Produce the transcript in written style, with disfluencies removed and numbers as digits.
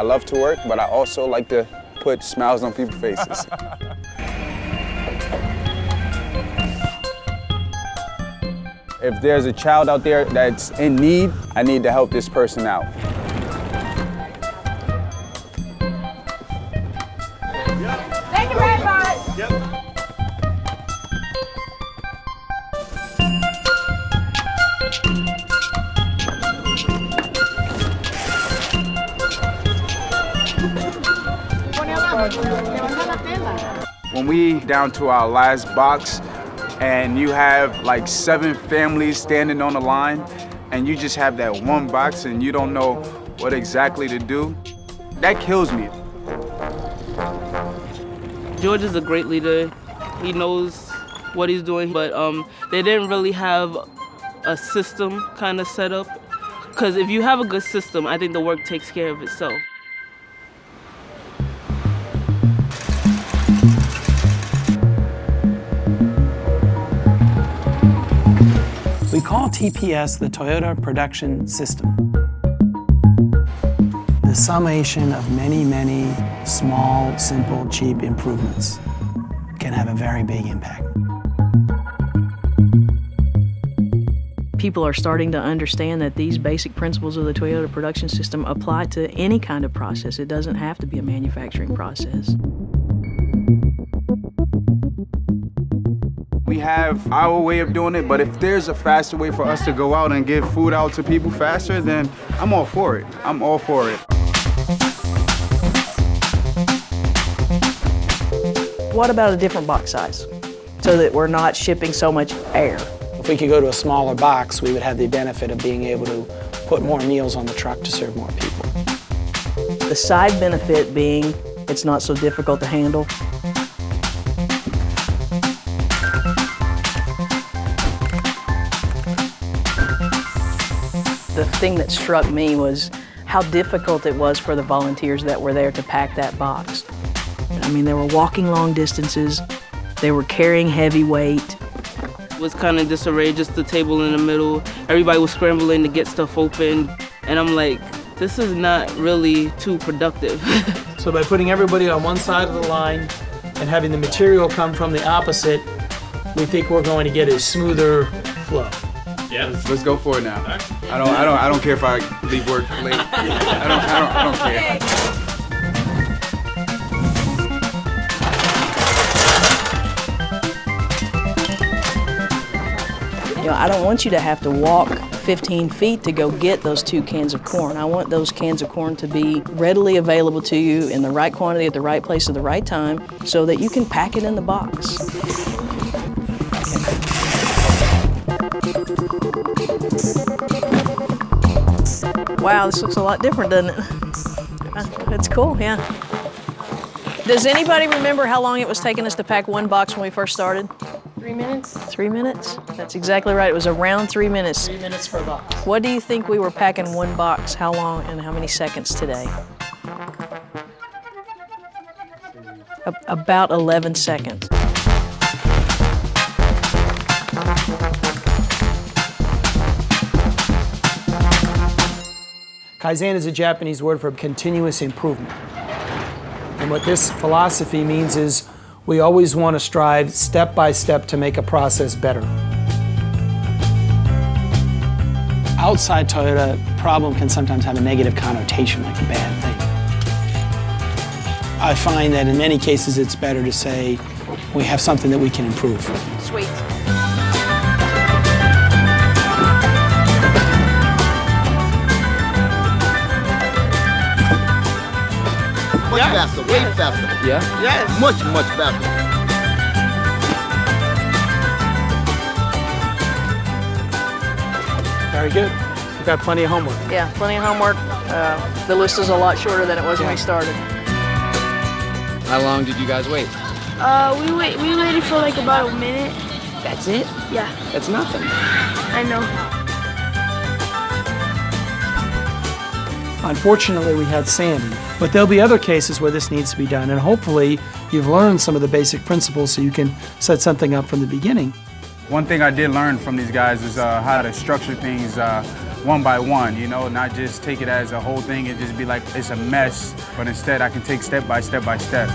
I love to work, but I also like to put smiles on people's faces. If there's a child out there that's in need, I need to help this person out. Thank you very much. Yep. When we down to our last box and you have like 7 families standing on the line and you just have that one box and you don't know what exactly to do, that kills me. George is a great leader. He knows what he's doing, but they didn't really have a system kind of set up. Because if you have a good system, I think the work takes care of itself. We call TPS the Toyota Production System. The summation of many, many small, simple, cheap improvements can have a very big impact. People are starting to understand that these basic principles of the Toyota Production System apply to any kind of process. It doesn't have to be a manufacturing process. We have our way of doing it, but if there's a faster way for us to go out and give food out to people faster, then I'm all for it. I'm all for it. What about a different box size so that we're not shipping so much air? If we could go to a smaller box, we would have the benefit of being able to put more meals on the truck to serve more people. The side benefit being it's not so difficult to handle. The thing that struck me was how difficult it was for the volunteers that were there to pack that box. I mean, they were walking long distances, they were carrying heavy weight. It was kind of disarray, just the table in the middle. Everybody was scrambling to get stuff open. And I'm like, this is not really too productive. So by putting everybody on one side of the line and having the material come from the opposite, we think we're going to get a smoother flow. Yeah. Let's go for it now. I don't care if I leave work late. I don't care. You know, I don't want you to have to walk 15 feet to go get those 2 cans of corn. I want those cans of corn to be readily available to you in the right quantity at the right place at the right time so that you can pack it in the box. Wow, this looks a lot different, doesn't it? That's cool, yeah. Does anybody remember how long it was taking us to pack one box when we first started? 3 minutes. 3 minutes? That's exactly right. It was around 3 minutes. 3 minutes per box. What do you think we were packing one box? How long and how many seconds today? About 11 seconds. Kaizen is a Japanese word for continuous improvement. And what this philosophy means is we always want to strive step by step to make a process better. Outside Toyota, problem can sometimes have a negative connotation, like a bad thing. I find that in many cases it's better to say we have something that we can improve. Sweet. Much faster, way faster. Yeah? Yes. Much faster. Very good. We've got plenty of homework. Yeah, plenty of homework. The list is a lot shorter than it was when we started. How long did you guys wait? We waited for like about a minute. That's it? Yeah, That's nothing. I know. Unfortunately, we had Sandy, but there'll be other cases where this needs to be done, and hopefully you've learned some of the basic principles so you can set something up from the beginning. One thing I did learn from these guys is how to structure things one by one, you know, not just take it as a whole thing and just be like, it's a mess, but instead I can take step by step by step.